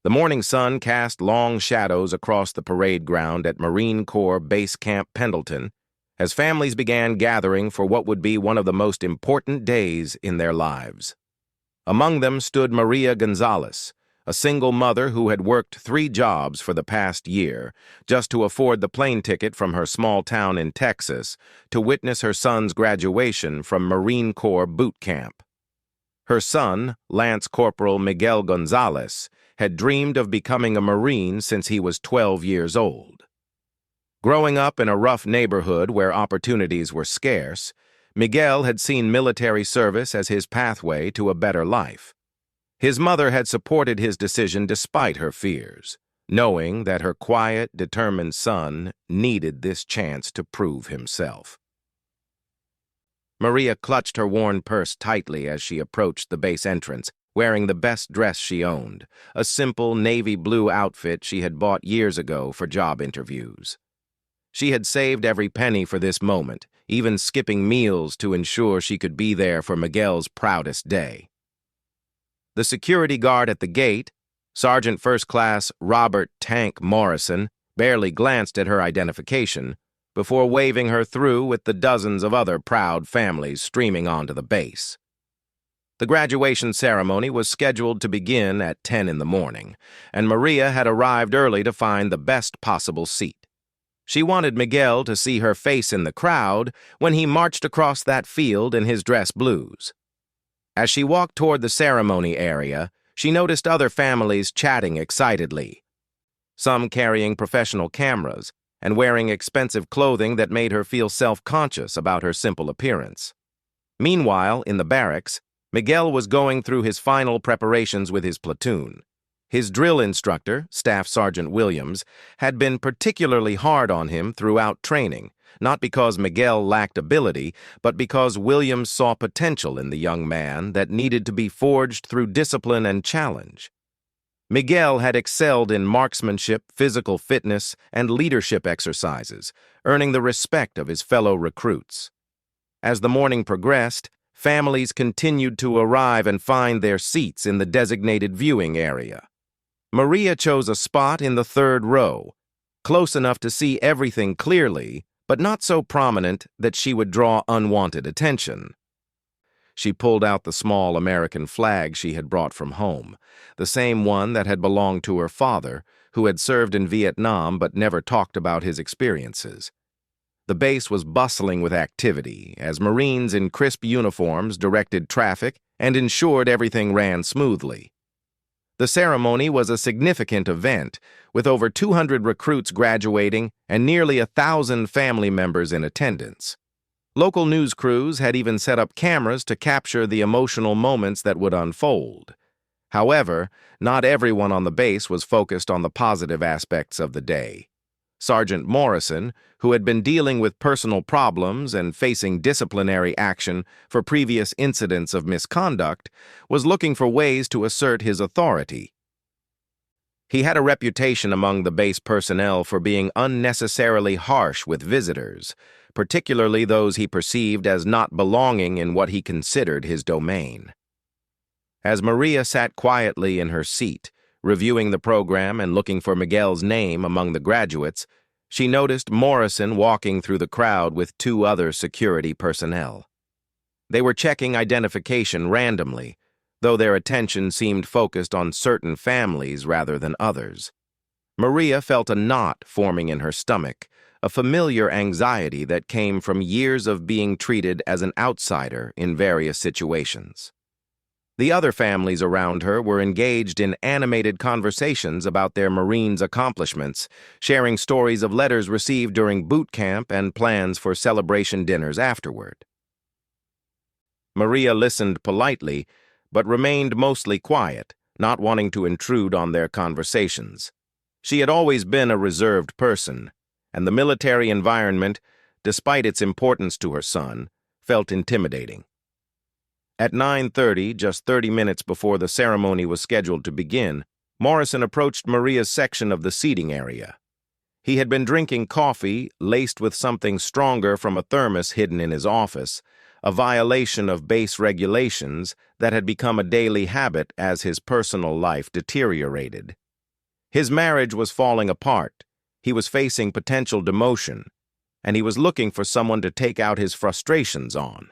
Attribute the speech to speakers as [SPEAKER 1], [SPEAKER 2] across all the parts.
[SPEAKER 1] The morning sun cast long shadows across the parade ground at Marine Corps Base Camp Pendleton as families began gathering for what would be one of the most important days in their lives. Among them stood Maria Gonzalez, a single mother who had worked 3 jobs for the past year just to afford the plane ticket from her small town in Texas to witness her son's graduation from Marine Corps boot camp. Her son, Lance Corporal Miguel Gonzalez, had dreamed of becoming a Marine since he was 12 years old. Growing up in a rough neighborhood where opportunities were scarce, Miguel had seen military service as his pathway to a better life. His mother had supported his decision despite her fears, knowing that her quiet, determined son needed this chance to prove himself. Maria clutched her worn purse tightly as she approached the base entrance, wearing the best dress she owned, a simple navy blue outfit she had bought years ago for job interviews. She had saved every penny for this moment, even skipping meals to ensure she could be there for Miguel's proudest day. The security guard at the gate, Sergeant First Class Robert "Tank" Morrison, barely glanced at her identification before waving her through with the dozens of other proud families streaming onto the base. The graduation ceremony was scheduled to begin at 10 in the morning, and Maria had arrived early to find the best possible seat. She wanted Miguel to see her face in the crowd when he marched across that field in his dress blues. As she walked toward the ceremony area, she noticed other families chatting excitedly, some carrying professional cameras and wearing expensive clothing that made her feel self-conscious about her simple appearance. Meanwhile, in the barracks, Miguel was going through his final preparations with his platoon. His drill instructor, Staff Sergeant Williams, had been particularly hard on him throughout training, not because Miguel lacked ability, but because Williams saw potential in the young man that needed to be forged through discipline and challenge. Miguel had excelled in marksmanship, physical fitness, and leadership exercises, earning the respect of his fellow recruits. As the morning progressed, families continued to arrive and find their seats in the designated viewing area. Maria chose a spot in the 3rd row, close enough to see everything clearly, but not so prominent that she would draw unwanted attention. She pulled out the small American flag she had brought from home, the same one that had belonged to her father, who had served in Vietnam but never talked about his experiences. The base was bustling with activity as Marines in crisp uniforms directed traffic and ensured everything ran smoothly. The ceremony was a significant event, with over 200 recruits graduating and nearly 1,000 family members in attendance. Local news crews had even set up cameras to capture the emotional moments that would unfold. However, not everyone on the base was focused on the positive aspects of the day. Sergeant Morrison, who had been dealing with personal problems and facing disciplinary action for previous incidents of misconduct, was looking for ways to assert his authority. He had a reputation among the base personnel for being unnecessarily harsh with visitors, particularly those he perceived as not belonging in what he considered his domain. As Maria sat quietly in her seat, reviewing the program and looking for Miguel's name among the graduates, she noticed Morrison walking through the crowd with 2 other security personnel. They were checking identification randomly, though their attention seemed focused on certain families rather than others. Maria felt a knot forming in her stomach, a familiar anxiety that came from years of being treated as an outsider in various situations. The other families around her were engaged in animated conversations about their Marines' accomplishments, sharing stories of letters received during boot camp and plans for celebration dinners afterward. Maria listened politely, but remained mostly quiet, not wanting to intrude on their conversations. She had always been a reserved person, and the military environment, despite its importance to her son, felt intimidating. At 9:30, just 30 minutes before the ceremony was scheduled to begin, Morrison approached Maria's section of the seating area. He had been drinking coffee laced with something stronger from a thermos hidden in his office, a violation of base regulations that had become a daily habit as his personal life deteriorated. His marriage was falling apart, he was facing potential demotion, and he was looking for someone to take out his frustrations on.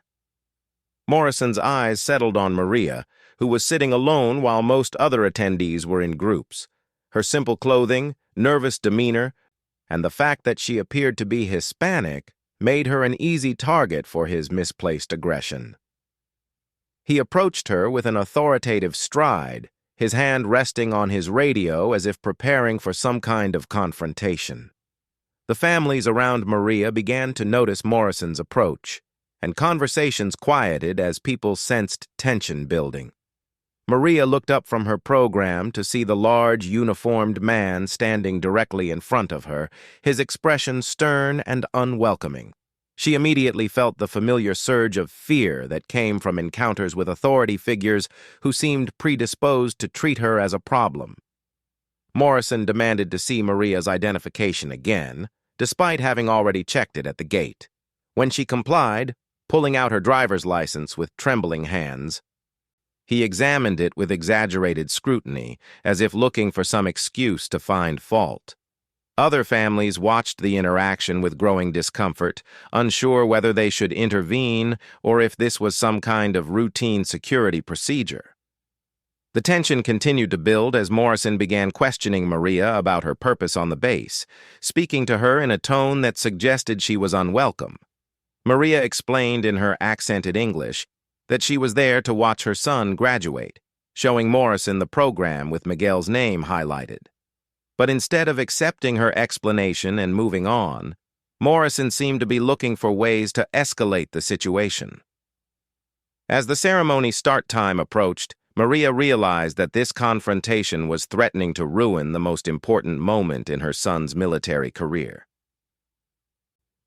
[SPEAKER 1] Morrison's eyes settled on Maria, who was sitting alone while most other attendees were in groups. Her simple clothing, nervous demeanor, and the fact that she appeared to be Hispanic made her an easy target for his misplaced aggression. He approached her with an authoritative stride, his hand resting on his radio as if preparing for some kind of confrontation. The families around Maria began to notice Morrison's approach, and conversations quieted as people sensed tension building. Maria looked up from her program to see the large, uniformed man standing directly in front of her, his expression stern and unwelcoming. She immediately felt the familiar surge of fear that came from encounters with authority figures who seemed predisposed to treat her as a problem. Morrison demanded to see Maria's identification again, despite having already checked it at the gate. When she complied, pulling out her driver's license with trembling hands, he examined it with exaggerated scrutiny, as if looking for some excuse to find fault. Other families watched the interaction with growing discomfort, unsure whether they should intervene or if this was some kind of routine security procedure. The tension continued to build as Morrison began questioning Maria about her purpose on the base, speaking to her in a tone that suggested she was unwelcome. Maria explained in her accented English that she was there to watch her son graduate, showing Morrison the program with Miguel's name highlighted. But instead of accepting her explanation and moving on, Morrison seemed to be looking for ways to escalate the situation. As the ceremony start time approached, Maria realized that this confrontation was threatening to ruin the most important moment in her son's military career.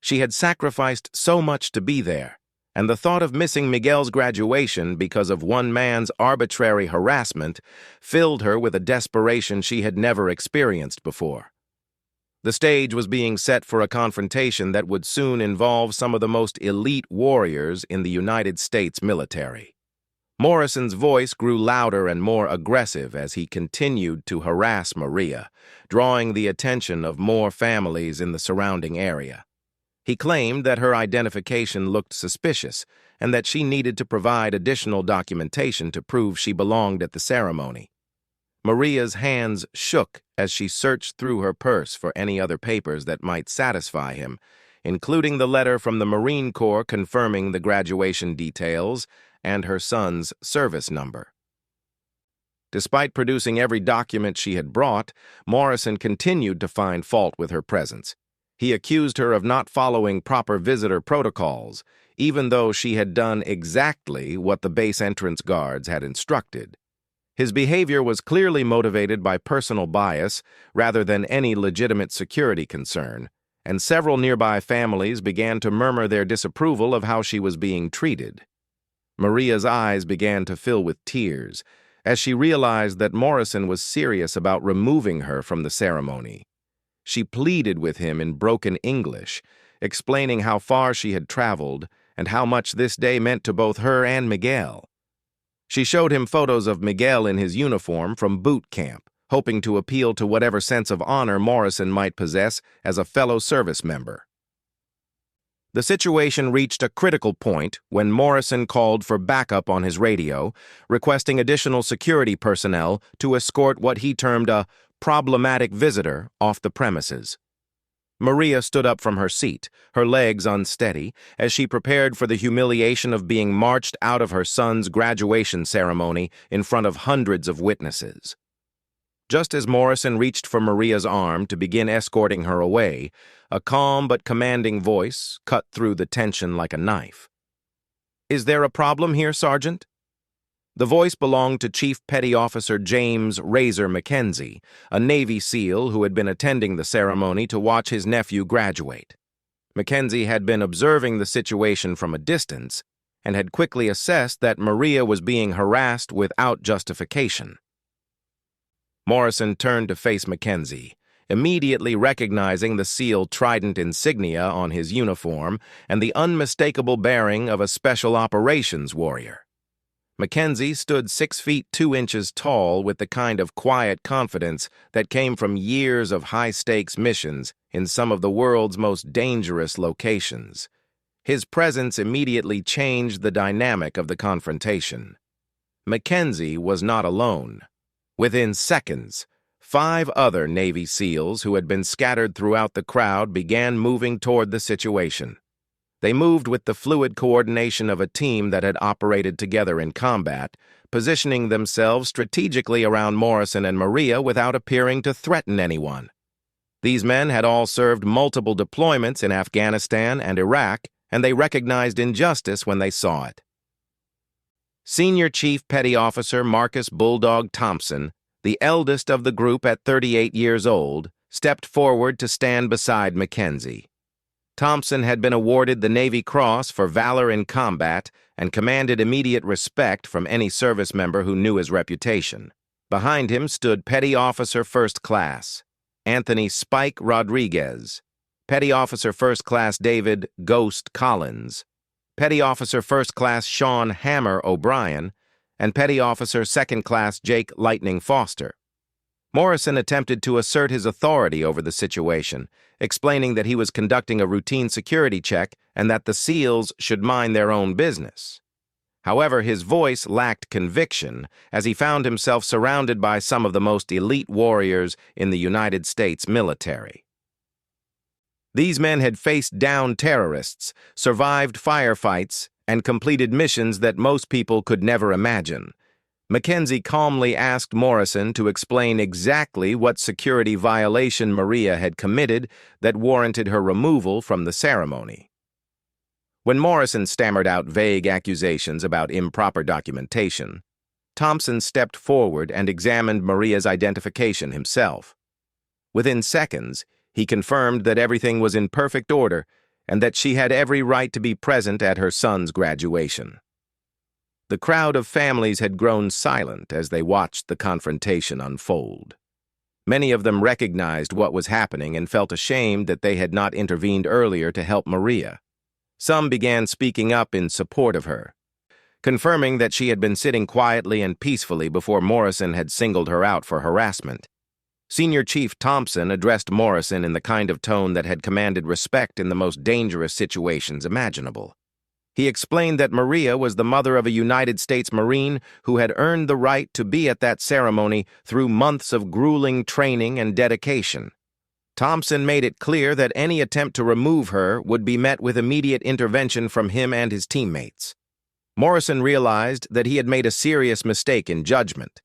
[SPEAKER 1] She had sacrificed so much to be there, and the thought of missing Miguel's graduation because of one man's arbitrary harassment filled her with a desperation she had never experienced before. The stage was being set for a confrontation that would soon involve some of the most elite warriors in the United States military. Morrison's voice grew louder and more aggressive as he continued to harass Maria, drawing the attention of more families in the surrounding area. He claimed that her identification looked suspicious and that she needed to provide additional documentation to prove she belonged at the ceremony. Maria's hands shook as she searched through her purse for any other papers that might satisfy him, including the letter from the Marine Corps confirming the graduation details and her son's service number. Despite producing every document she had brought, Morrison continued to find fault with her presence. He accused her of not following proper visitor protocols, even though she had done exactly what the base entrance guards had instructed. His behavior was clearly motivated by personal bias rather than any legitimate security concern, and several nearby families began to murmur their disapproval of how she was being treated. Maria's eyes began to fill with tears as she realized that Morrison was serious about removing her from the ceremony. She pleaded with him in broken English, explaining how far she had traveled and how much this day meant to both her and Miguel. She showed him photos of Miguel in his uniform from boot camp, hoping to appeal to whatever sense of honor Morrison might possess as a fellow service member. The situation reached a critical point when Morrison called for backup on his radio, requesting additional security personnel to escort what he termed a problematic visitor off the premises. Maria stood up from her seat, her legs unsteady, as she prepared for the humiliation of being marched out of her son's graduation ceremony in front of hundreds of witnesses. Just as Morrison reached for Maria's arm to begin escorting her away, a calm but commanding voice cut through the tension like a knife. "Is there a problem here, Sergeant?" The voice belonged to Chief Petty Officer James Razor McKenzie, a Navy SEAL who had been attending the ceremony to watch his nephew graduate. McKenzie had been observing the situation from a distance and had quickly assessed that Maria was being harassed without justification. Morrison turned to face McKenzie, immediately recognizing the SEAL Trident insignia on his uniform and the unmistakable bearing of a special operations warrior. Mackenzie stood 6 feet 2 inches tall with the kind of quiet confidence that came from years of high-stakes missions in some of the world's most dangerous locations. His presence immediately changed the dynamic of the confrontation. Mackenzie was not alone. Within seconds, 5 other Navy SEALs who had been scattered throughout the crowd began moving toward the situation. They moved with the fluid coordination of a team that had operated together in combat, positioning themselves strategically around Morrison and Maria without appearing to threaten anyone. These men had all served multiple deployments in Afghanistan and Iraq, and they recognized injustice when they saw it. Senior Chief Petty Officer Marcus Bulldog Thompson, the eldest of the group at 38 years old, stepped forward to stand beside Mackenzie. Thompson had been awarded the Navy Cross for valor in combat and commanded immediate respect from any service member who knew his reputation. Behind him stood Petty Officer First Class Anthony Spike Rodriguez, Petty Officer First Class David Ghost Collins, Petty Officer First Class Sean Hammer O'Brien, and Petty Officer Second Class Jake Lightning Foster. Morrison attempted to assert his authority over the situation, explaining that he was conducting a routine security check and that the SEALs should mind their own business. However, his voice lacked conviction as he found himself surrounded by some of the most elite warriors in the United States military. These men had faced down terrorists, survived firefights, and completed missions that most people could never imagine. Mackenzie calmly asked Morrison to explain exactly what security violation Maria had committed that warranted her removal from the ceremony. When Morrison stammered out vague accusations about improper documentation, Thompson stepped forward and examined Maria's identification himself. Within seconds, he confirmed that everything was in perfect order and that she had every right to be present at her son's graduation. The crowd of families had grown silent as they watched the confrontation unfold. Many of them recognized what was happening and felt ashamed that they had not intervened earlier to help Maria. Some began speaking up in support of her, confirming that she had been sitting quietly and peacefully before Morrison had singled her out for harassment. Senior Chief Thompson addressed Morrison in the kind of tone that had commanded respect in the most dangerous situations imaginable. He explained that Maria was the mother of a United States Marine who had earned the right to be at that ceremony through months of grueling training and dedication. Thompson made it clear that any attempt to remove her would be met with immediate intervention from him and his teammates. Morrison realized that he had made a serious mistake in judgment.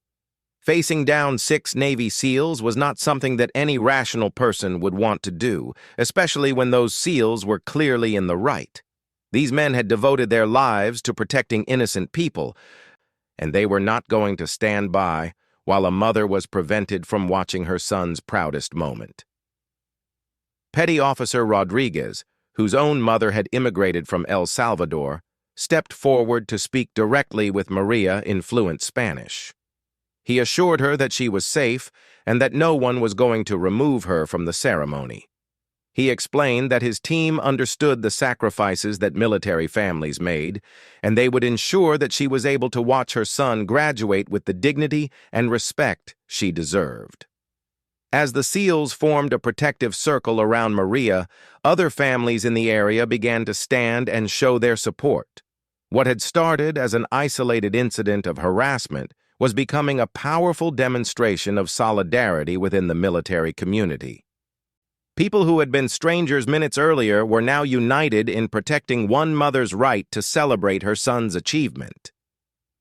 [SPEAKER 1] Facing down 6 Navy SEALs was not something that any rational person would want to do, especially when those SEALs were clearly in the right. These men had devoted their lives to protecting innocent people, and they were not going to stand by while a mother was prevented from watching her son's proudest moment. Petty Officer Rodriguez, whose own mother had immigrated from El Salvador, stepped forward to speak directly with Maria in fluent Spanish. He assured her that she was safe and that no one was going to remove her from the ceremony. He explained that his team understood the sacrifices that military families made, and they would ensure that she was able to watch her son graduate with the dignity and respect she deserved. As the SEALs formed a protective circle around Maria, other families in the area began to stand and show their support. What had started as an isolated incident of harassment was becoming a powerful demonstration of solidarity within the military community. People who had been strangers minutes earlier were now united in protecting one mother's right to celebrate her son's achievement.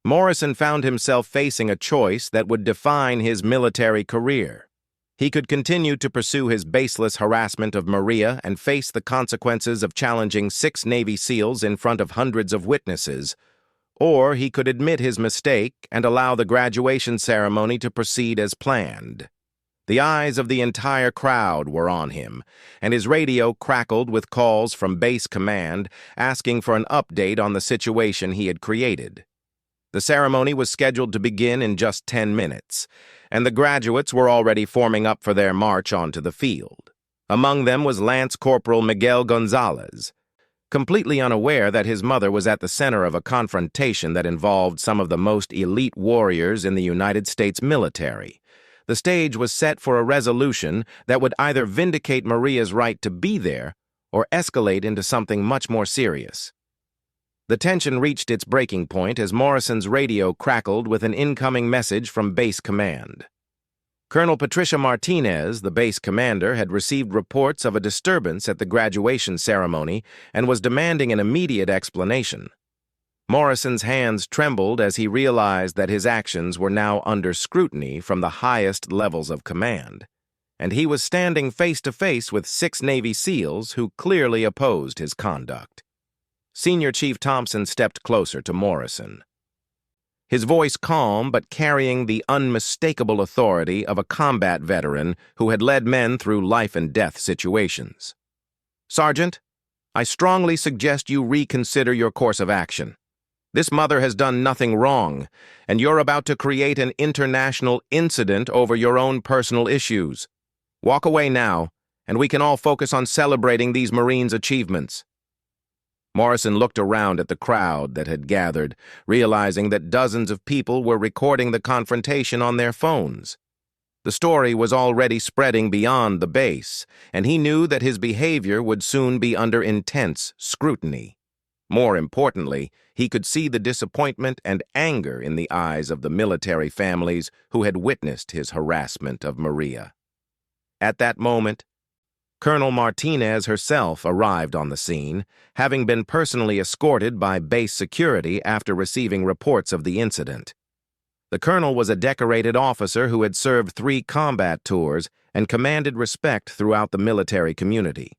[SPEAKER 1] Morrison found himself facing a choice that would define his military career. He could continue to pursue his baseless harassment of Maria and face the consequences of challenging 6 Navy SEALs in front of hundreds of witnesses, or he could admit his mistake and allow the graduation ceremony to proceed as planned. The eyes of the entire crowd were on him, and his radio crackled with calls from base command asking for an update on the situation he had created. The ceremony was scheduled to begin in just 10 minutes, and the graduates were already forming up for their march onto the field. Among them was Lance Corporal Miguel Gonzalez. Completely unaware that his mother was at the center of a confrontation that involved some of the most elite warriors in the United States military. The stage was set for a resolution that would either vindicate Maria's right to be there or escalate into something much more serious. The tension reached its breaking point as Morrison's radio crackled with an incoming message from Base Command. Colonel Patricia Martinez, the base commander, had received reports of a disturbance at the graduation ceremony and was demanding an immediate explanation. Morrison's hands trembled as he realized that his actions were now under scrutiny from the highest levels of command, and he was standing face to face with 6 Navy SEALs who clearly opposed his conduct. Senior Chief Thompson stepped closer to Morrison, his voice calm but carrying the unmistakable authority of a combat veteran who had led men through life-and-death situations. "Sergeant, I strongly suggest you reconsider your course of action. This mother has done nothing wrong, and you're about to create an international incident over your own personal issues. Walk away now, and we can all focus on celebrating these Marines' achievements." Morrison looked around at the crowd that had gathered, realizing that dozens of people were recording the confrontation on their phones. The story was already spreading beyond the base, and he knew that his behavior would soon be under intense scrutiny. More importantly, he could see the disappointment and anger in the eyes of the military families who had witnessed his harassment of Maria. At that moment, Colonel Martinez herself arrived on the scene, having been personally escorted by base security after receiving reports of the incident. The colonel was a decorated officer who had served 3 combat tours and commanded respect throughout the military community.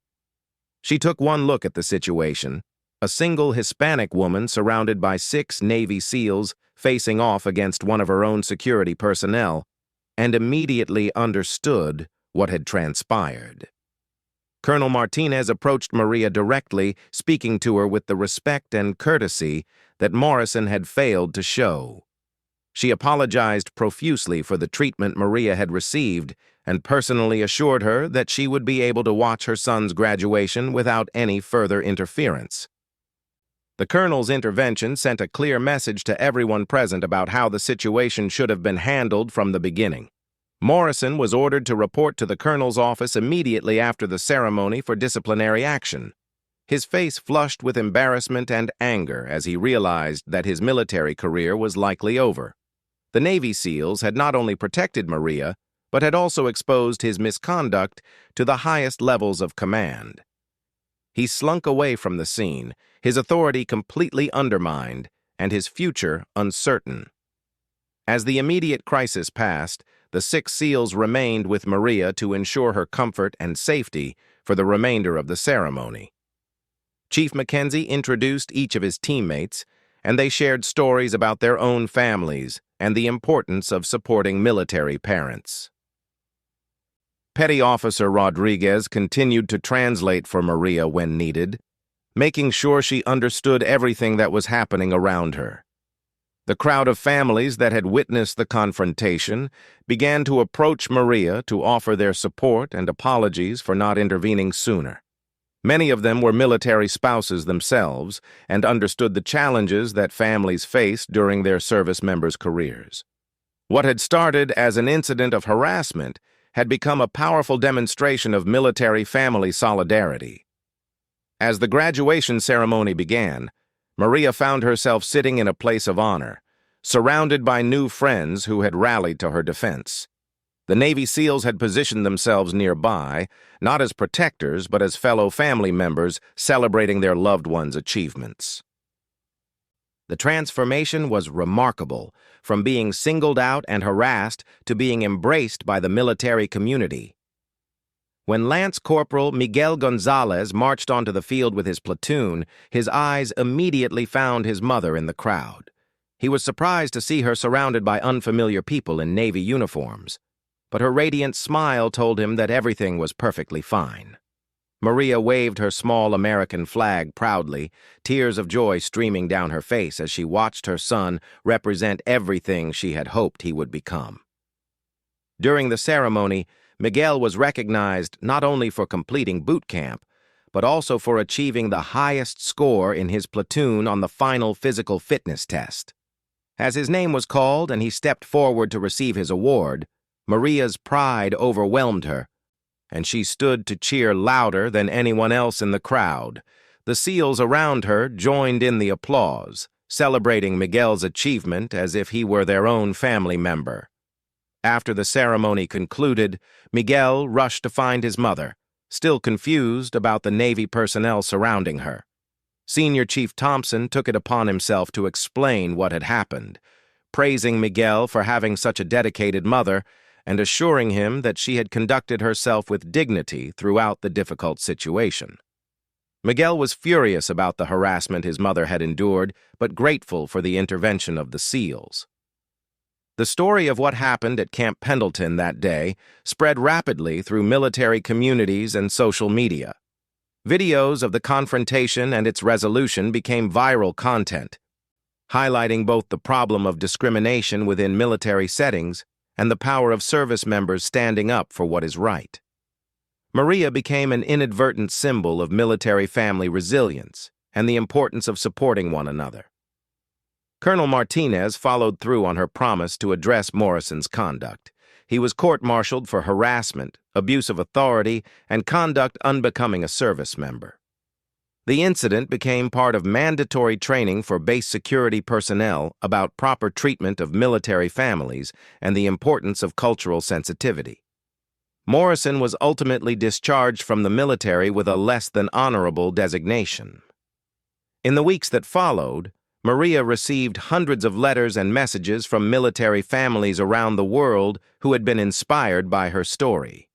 [SPEAKER 1] She took one look at the situation, a single Hispanic woman surrounded by 6 Navy SEALs facing off against one of her own security personnel, and immediately understood what had transpired. Colonel Martinez approached Maria directly, speaking to her with the respect and courtesy that Morrison had failed to show. She apologized profusely for the treatment Maria had received and personally assured her that she would be able to watch her son's graduation without any further interference. The colonel's intervention sent a clear message to everyone present about how the situation should have been handled from the beginning. Morrison was ordered to report to the colonel's office immediately after the ceremony for disciplinary action. His face flushed with embarrassment and anger as he realized that his military career was likely over. The Navy SEALs had not only protected Maria, but had also exposed his misconduct to the highest levels of command. He slunk away from the scene, his authority completely undermined and his future uncertain. As the immediate crisis passed, the 6 SEALs remained with Maria to ensure her comfort and safety for the remainder of the ceremony. Chief Mackenzie introduced each of his teammates, and they shared stories about their own families and the importance of supporting military parents. Petty Officer Rodriguez continued to translate for Maria when needed, making sure she understood everything that was happening around her. The crowd of families that had witnessed the confrontation began to approach Maria to offer their support and apologies for not intervening sooner. Many of them were military spouses themselves and understood the challenges that families face during their service members' careers. What had started as an incident of harassment had become a powerful demonstration of military family solidarity. As the graduation ceremony began, Maria found herself sitting in a place of honor, surrounded by new friends who had rallied to her defense. The Navy SEALs had positioned themselves nearby, not as protectors but as fellow family members celebrating their loved ones' achievements. The transformation was remarkable, from being singled out and harassed to being embraced by the military community. When Lance Corporal Miguel Gonzalez marched onto the field with his platoon, his eyes immediately found his mother in the crowd. He was surprised to see her surrounded by unfamiliar people in Navy uniforms, but her radiant smile told him that everything was perfectly fine. Maria waved her small American flag proudly, tears of joy streaming down her face as she watched her son represent everything she had hoped he would become. During the ceremony, Miguel was recognized not only for completing boot camp, but also for achieving the highest score in his platoon on the final physical fitness test. As his name was called and he stepped forward to receive his award, Maria's pride overwhelmed her, and she stood to cheer louder than anyone else in the crowd. The SEALs around her joined in the applause, celebrating Miguel's achievement as if he were their own family member. After the ceremony concluded, Miguel rushed to find his mother, still confused about the Navy personnel surrounding her. Senior Chief Thompson took it upon himself to explain what had happened, praising Miguel for having such a dedicated mother and assuring him that she had conducted herself with dignity throughout the difficult situation. Miguel was furious about the harassment his mother had endured, but grateful for the intervention of the SEALs. The story of what happened at Camp Pendleton that day spread rapidly through military communities and social media. Videos of the confrontation and its resolution became viral content, highlighting both the problem of discrimination within military settings and the power of service members standing up for what is right. Maria became an inadvertent symbol of military family resilience and the importance of supporting one another. Colonel Martinez followed through on her promise to address Morrison's conduct. He was court-martialed for harassment, abuse of authority, and conduct unbecoming a service member. The incident became part of mandatory training for base security personnel about proper treatment of military families and the importance of cultural sensitivity. Morrison was ultimately discharged from the military with a less than honorable designation. In the weeks that followed, Maria received hundreds of letters and messages from military families around the world who had been inspired by her story.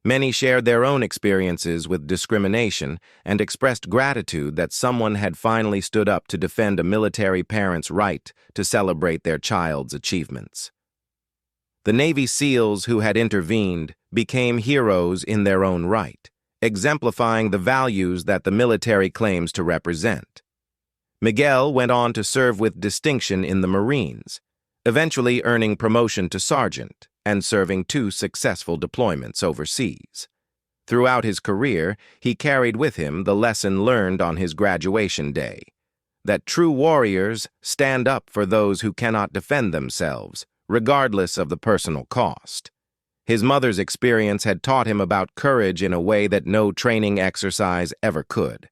[SPEAKER 1] Many shared their own experiences with discrimination and expressed gratitude that someone had finally stood up to defend a military parent's right to celebrate their child's achievements. The Navy SEALs who had intervened became heroes in their own right, exemplifying the values that the military claims to represent. Miguel went on to serve with distinction in the Marines, eventually earning promotion to sergeant and serving 2 successful deployments overseas. Throughout his career, he carried with him the lesson learned on his graduation day, that true warriors stand up for those who cannot defend themselves, regardless of the personal cost. His mother's experience had taught him about courage in a way that no training exercise ever could.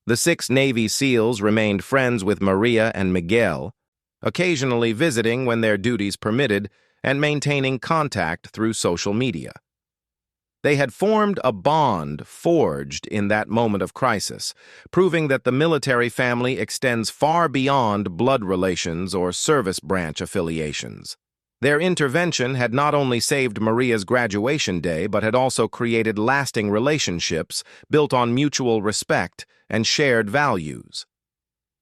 [SPEAKER 1] The 6 Navy SEALs remained friends with Maria and Miguel, occasionally visiting when their duties permitted and maintaining contact through social media. They had formed a bond forged in that moment of crisis, proving that the military family extends far beyond blood relations or service branch affiliations. Their intervention had not only saved Maria's graduation day, but had also created lasting relationships built on mutual respect and shared values.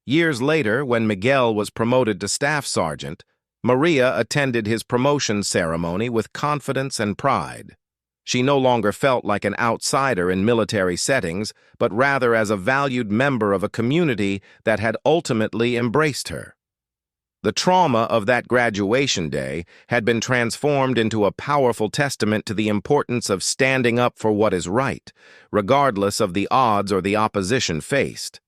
[SPEAKER 1] Years later, when Miguel was promoted to staff sergeant, Maria attended his promotion ceremony with confidence and pride. She no longer felt like an outsider in military settings, but rather as a valued member of a community that had ultimately embraced her. The trauma of that graduation day had been transformed into a powerful testament to the importance of standing up for what is right, regardless of the odds or the opposition faced.